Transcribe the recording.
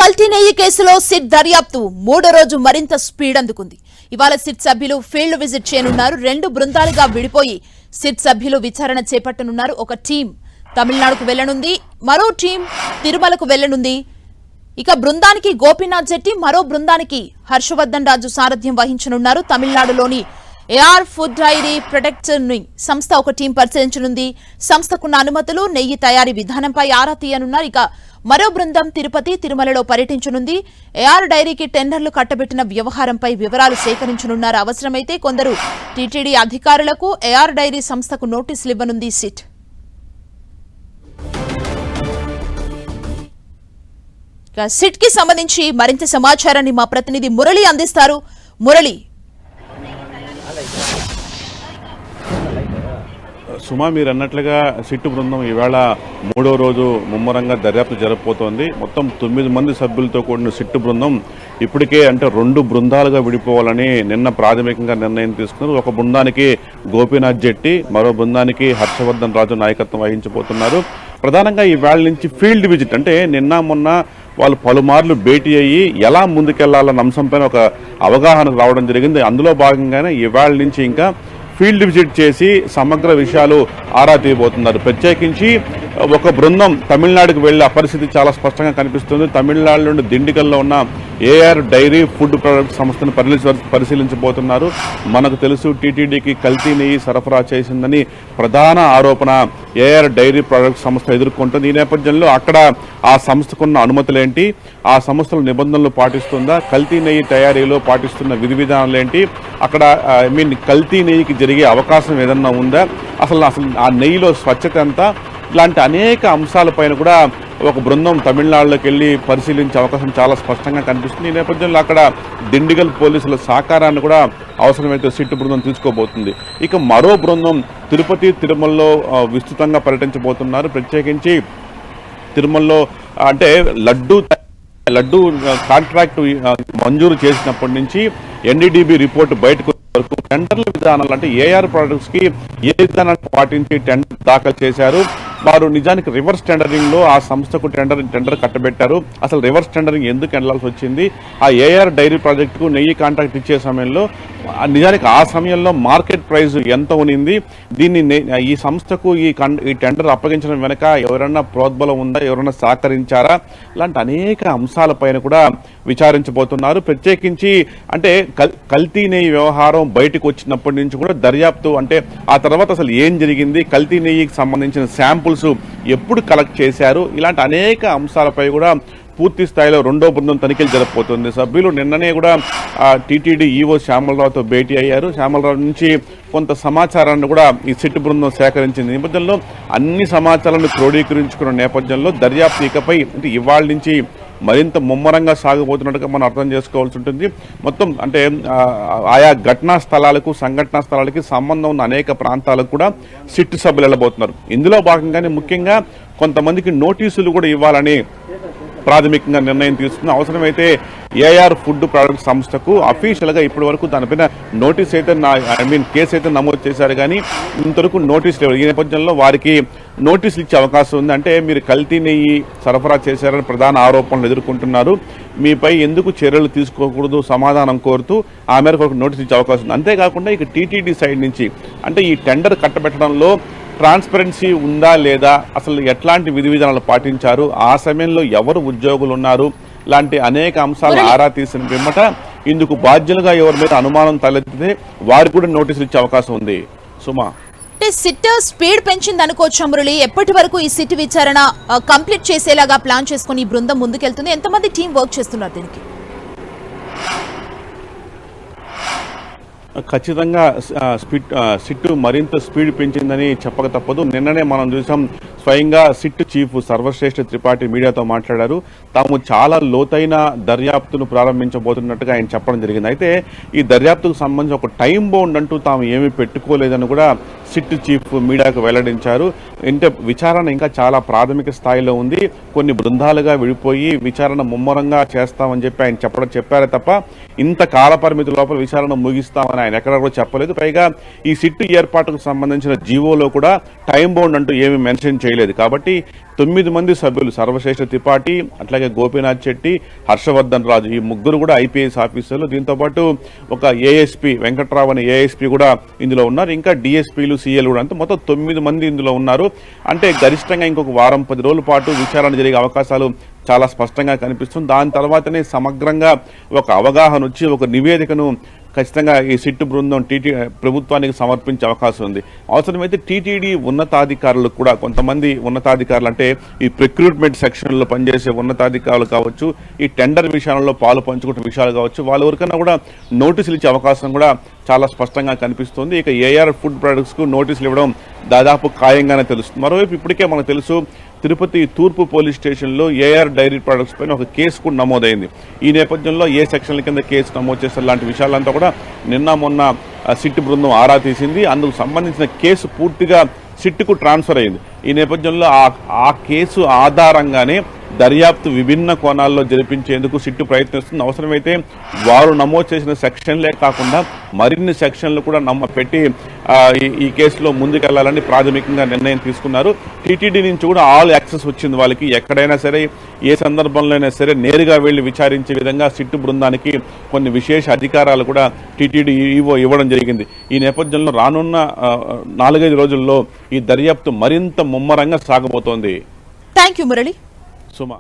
కల్తీ నెయ్యి కేసులో సిట్ దర్యాప్తు మూడో రోజు మరింత స్పీడ్ అందుకుంది. ఇవాళ సిట్ సభ్యులు ఫీల్డ్ విజిట్ చేయనున్నారు. 2 బృందాలుగా విడిపోయి సిట్ సభ్యులు విచారణ చేపట్టనున్నారు. ఒక టీం తమిళనాడుకు వెళ్లనుంది, మరో టీం తిరుమలకు వెళ్లనుంది. ఇక బృందానికి గోపీనాథ్ జెట్టి, మరో బృందానికి హర్షవర్ధన్ రాజు సారథ్యం వహించనున్నారు. తమిళనాడులోని ఏఆర్ ఫుడ్ డైరీ ప్రొటెక్టర్ని సంస్థ ఒక టీం పరిశీలించనుంది. సంస్థకున్న అనుమతులు, నెయ్యి తయారీ విధానంపై ఆరా తీయనున్నారు. ఇక మరో బృందం తిరుపతి, తిరుమలలో పర్యటించనుంది. ఏఆర్ డైరీకి టెండర్లు కట్టబెట్టిన వ్యవహారంపై వివరాలు సేకరించనున్నారు. అవసరమైతే కొందరు టీటీడీ అధికారులకు, ఏఆర్ డైరీ సంస్థకు నోటీసులు ఇవ్వనుంది సిట్. సిట్ కి సంబంధించి మరింత సమాచారాన్ని మా ప్రతినిధి మురళి అందిస్తారు. మురళి, సుమా, మీరు అన్నట్లుగా సిట్టు బృందం ఈవేళ మూడో రోజు ముమ్మరంగా దర్యాప్తు జరగబోతోంది. మొత్తం 9 మంది సభ్యులతో కూడిన సిట్టు బృందం ఇప్పటికే 2 బృందాలుగా విడిపోవాలని నిన్న ప్రాథమికంగా నిర్ణయం తీసుకున్నారు. ఒక బృందానికి గోపీనాథ్ జెట్టి, మరో బృందానికి హర్షవర్ధన్ రాజు నాయకత్వం వహించబోతున్నారు. ప్రధానంగా ఈ వేళ నుంచి ఫీల్డ్ విజిట్, అంటే నిన్న మొన్న వాళ్ళు పలుమార్లు భేటీ అయ్యి ఎలా ముందుకెళ్లాలన్న అంశంపైన ఒక అవగాహనకు రావడం జరిగింది. అందులో భాగంగానే ఈ వేళ నుంచి ఇంకా ఫీల్డ్ విజిట్ చేసి సమగ్ర విషయాలు ఆరా తీయబోతున్నారు. ప్రత్యేకించి ఒక బృందం తమిళనాడుకు వెళ్లే పరిస్థితి చాలా స్పష్టంగా కనిపిస్తుంది. తమిళనాడు నుండి దిండిగల్లో ఉన్న ఏఆర్ డైరీ ఫుడ్ ప్రొడక్ట్ సంస్థను పరిశీలించబోతున్నారు. మనకు తెలుసు, టీటీడీకి కల్తీ నెయ్యి సరఫరా చేసిందని ప్రధాన ఆరోపణ ఏఆర్ డైరీ ప్రొడక్ట్ సంస్థ ఎదుర్కొంటుంది. ఈ నేపథ్యంలో అక్కడ ఆ సంస్థకున్న అనుమతులేంటి, ఆ సంస్థల నిబంధనలు పాటిస్తుందా, కల్తీ నెయ్యి తయారీలో పాటిస్తున్న విధి విధానాలేంటి, అక్కడ కల్తీ నెయ్యికి జరిగే అవకాశం ఏదన్నా ఉందా, అసలు ఆ నెయ్యిలో స్వచ్ఛత ఎంత, ఇలాంటి అనేక అంశాలపైన కూడా ఒక బృందం తమిళనాడులోకి వెళ్లి పరిశీలించే అవకాశం చాలా స్పష్టంగా కనిపిస్తుంది. ఈ నేపథ్యంలో అక్కడ దిండిగల్ పోలీసుల సహకారాన్ని కూడా అవసరమైతే సిట్టు బృందం తీసుకోబోతుంది. ఇక మరో బృందం తిరుపతి, తిరుమలలో విస్తృతంగా పర్యటించబోతున్నారు. ప్రత్యేకించి తిరుమలలో అంటే లడ్డు కాంట్రాక్టు మంజూరు చేసినప్పటి నుంచి ఎన్డీడీబీ రిపోర్టు బయటకు వరకు టెండర్ల విధానాలు, అంటే ఏఆర్ ప్రొడక్ట్స్ కి ఏ విధానాన్ని పాటించి టెండర్ దాఖలు చేశారు, వారు నిజానికి రివర్స్ టెండరింగ్ లో ఆ సంస్థకు టెండర్ కట్టబెట్టారు, అసలు రివర్స్ టెండరింగ్ ఎందుకు వెళ్లాల్సి వచ్చింది, ఆ ఏఆర్ డైరీ ప్రాజెక్ట్ కు నెయ్యి కాంట్రాక్ట్ ఇచ్చే సమయంలో నిజానికి ఆ సమయంలో మార్కెట్ ప్రైస్ ఎంత ఉనింది, దీన్ని ఈ సంస్థకు ఈ టెండర్ అప్పగించడం వెనక ఎవరైనా ప్రోద్బలం ఉందా, ఎవరైనా సహకరించారా, ఇలాంటి అనేక అంశాలపైన కూడా విచారించబోతున్నారు. ప్రత్యేకించి అంటే కల్తీ నెయ్యి వ్యవహారం బయటకు వచ్చినప్పటి నుంచి కూడా దర్యాప్తు, అంటే ఆ తర్వాత అసలు ఏం జరిగింది, కల్తీ నెయ్యికి సంబంధించిన శాంపుల్స్ ఎప్పుడు కలెక్ట్ చేశారు, ఇలాంటి అనేక అంశాలపై కూడా పూర్తి స్థాయిలో రెండో బృందం తనిఖీలు జరపబోతుంది. సభ్యులు నిన్ననే కూడా టీటీడీ ఈవో శ్యామలరావుతో భేటీ అయ్యారు. శ్యామలరావు నుంచి కొంత సమాచారాన్ని కూడా ఈ సిట్ బృందం సేకరించింది. నేపథ్యంలో అన్ని సమాచారాన్ని క్రోడీకరించుకున్న నేపథ్యంలో దర్యాప్తు ఇకపై అంటే ఇవాళ నుంచి మరింత ముమ్మరంగా సాగబోతున్నట్టుగా మనం అర్థం చేసుకోవాల్సి ఉంటుంది. మొత్తం అంటే ఆయా ఘటనా స్థలాలకు, సంఘటనా స్థలాలకి సంబంధం ఉన్న అనేక ప్రాంతాలకు కూడా సిట్ సభ్యులు వెళ్ళబోతున్నారు. ఇందులో భాగంగానే ముఖ్యంగా కొంతమందికి నోటీసులు కూడా ఇవ్వాలని ప్రాథమికంగా నిర్ణయం తీసుకున్న అవసరమైతే ఏఆర్ ఫుడ్ ప్రొడక్ట్ సంస్థకు అఫీషియల్ గా ఇప్పటి వరకు దానిపైన నోటీస్ అయితే కేసు అయితే నమోదు చేశారు, కానీ ఇంతవరకు నోటీసులు ఇవ్వరు. ఈ నేపథ్యంలో వారికి నోటీసులు ఇచ్చే అవకాశం ఉంది. అంటే మీరు కల్తీ నెయ్యి సరఫరా చేశారని ప్రధాన ఆరోపణలు ఎదుర్కొంటున్నారు, మీపై ఎందుకు చర్యలు తీసుకోకూడదు సమాధానం కోరుతూ ఆ మేరకు ఒక నోటీస్ ఇచ్చే అవకాశం ఉంది. అంతేకాకుండా ఇక టీటీడీ సైడ్ నుంచి అంటే ఈ టెండర్ కట్టబెట్టడంలో ట్రాన్స్పరెన్సీ ఉందా లేదా, అసలు ఎట్లాంటి విధి విధానాలు పాటించారు, ఆ సమయంలో ఎవరు ఉద్యోగులు ఉన్నారు, లాంటి అనేక అంశాలు ఆరా తీసిన పిమ్మట ఇందుకు బాధ్యులుగా ఎవరి మీద అనుమానం తలెత్తితే వారికి కూడా నోటీసులు ఇచ్చే అవకాశం ఉంది. సుమా, సిట్ స్పీడ్ పెంచింది అనుకోవచ్చు మురళి. ఎప్పటి వరకు ఈ సిట్ విచారణ కంప్లీట్ చేసేలాగా ప్లాన్ చేసుకుని ఈ బృందం ముందుకెళ్తుంది? ఎంతమంది టీం వర్క్ చేస్తున్నారు దీనికి? ఖచ్చితంగా సిట్టు మరింత స్పీడ్ పెంచిందని చెప్పక తప్పదు. నిన్ననే మనం చూసాం, స్వయంగా సిట్ చీఫ్ సర్వశ్రేష్ఠ త్రిపాఠి మీడియాతో మాట్లాడారు. తాము చాలా లోతైన దర్యాప్తును ప్రారంభించబోతున్నట్టుగా ఆయన చెప్పడం జరిగింది. అయితే ఈ దర్యాప్తుకు సంబంధించి ఒక టైం బౌండ్ అంటూ తాము ఏమీ పెట్టుకోలేదని కూడా సిట్ చీఫ్ మీడియాకు వెల్లడించారు. అంటే విచారణ ఇంకా చాలా ప్రాథమిక స్థాయిలో ఉంది, కొన్ని బృందాలుగా విడిపోయి విచారణ ముమ్మరంగా చేస్తామని చెప్పి ఆయన చెప్పారే తప్ప ఇంత కాల పరిమితి లోపల విచారణ ముగిస్తామని ఆయన ఎక్కడ కూడా చెప్పలేదు. పైగా ఈ సిట్ ఏర్పాటుకు సంబంధించిన జీవోలో కూడా టైం బౌండ్ అంటూ ఏమీ మెన్షన్ చేయలేదు. కాబట్టి 9 మంది సభ్యులు సర్వశ్రేష్ఠ త్రిపాఠి, అట్లాగే గోపీనాథ్ శెట్టి, హర్షవర్ధన్ రాజు, ఈ ముగ్గురు కూడా ఐపీఎస్ ఆఫీసర్లు. దీంతోపాటు ఒక ఏఎస్పీ వెంకట్రావు అనే ఏఎస్పీ కూడా ఇందులో ఉన్నారు. ఇంకా డిఎస్పీలు, సీఎలు కూడా, అంటే మొత్తం 9 మంది ఇందులో ఉన్నారు. అంటే గరిష్టంగా ఇంకొక వారం 10 రోజుల పాటు విచారణ జరిగే అవకాశాలు చాలా స్పష్టంగా కనిపిస్తుంది. దాని తర్వాతనే సమగ్రంగా ఒక అవగాహన వచ్చి ఒక నివేదికను ఖచ్చితంగా ఈ సిట్ బృందం ప్రభుత్వానికి సమర్పించే అవకాశం ఉంది. అవసరమైతే టీటీడీ ఉన్నతాధికారులు కూడా, కొంతమంది ఉన్నతాధికారులు అంటే ఈ రిక్రూట్మెంట్ సెక్షన్లో పనిచేసే ఉన్నతాధికారులు కావచ్చు, ఈ టెండర్ విషయాలలో పాలు పంచుకునే విషయాలు కావచ్చు, వాళ్ళ వరకన్నా కూడా నోటీసులు ఇచ్చే అవకాశం కూడా చాలా స్పష్టంగా కనిపిస్తుంది. ఇక ఏఆర్ ఫుడ్ ప్రొడక్ట్స్కు నోటీసులు ఇవ్వడం దాదాపు ఖాయంగానే తెలుస్తుంది. మరోవైపు ఇప్పటికే మనకు తెలుసు, తిరుపతి తూర్పు పోలీస్ స్టేషన్లో ఏఆర్ డైరీ ప్రొడక్ట్స్ పైన ఒక కేసు కూడా నమోదైంది. ఈ నేపథ్యంలో ఏ సెక్షన్ల కింద కేసు నమోదు చేస్తారు లాంటి విషయాలంతా కూడా నిన్న మొన్న సిట్ బృందం ఆరా తీసింది. అందుకు సంబంధించిన కేసు పూర్తిగా సిట్కు ట్రాన్స్ఫర్ అయింది. ఈ నేపథ్యంలో ఆ కేసు ఆధారంగానే దర్యాప్తు విభిన్న కోణాల్లో జరిపించేందుకు సిట్టు ప్రయత్నిస్తుంది. అవసరమైతే వారు నమోదు చేసిన సెక్షన్లే కాకుండా మరిన్ని సెక్షన్లు కూడా పెట్టి ఈ కేసులో ముందుకెళ్లాలని ప్రాథమికంగా నిర్ణయం తీసుకున్నారు. టీటీడీ నుంచి కూడా ఆల్ యాక్సెస్ వచ్చింది వాళ్ళకి. ఎక్కడైనా సరే, ఏ సందర్భంలో అయినా సరే నేరుగా వెళ్లి విచారించే విధంగా సిట్టు బృందానికి కొన్ని విశేష అధికారాలు కూడా టీటీడీ ఈవో ఇవ్వడం జరిగింది. ఈ నేపథ్యంలో రానున్న 4-5 రోజుల్లో ఈ దర్యాప్తు మరింత ముమ్మరంగా సాగబోతోంది. Thank you Murali. సుమా.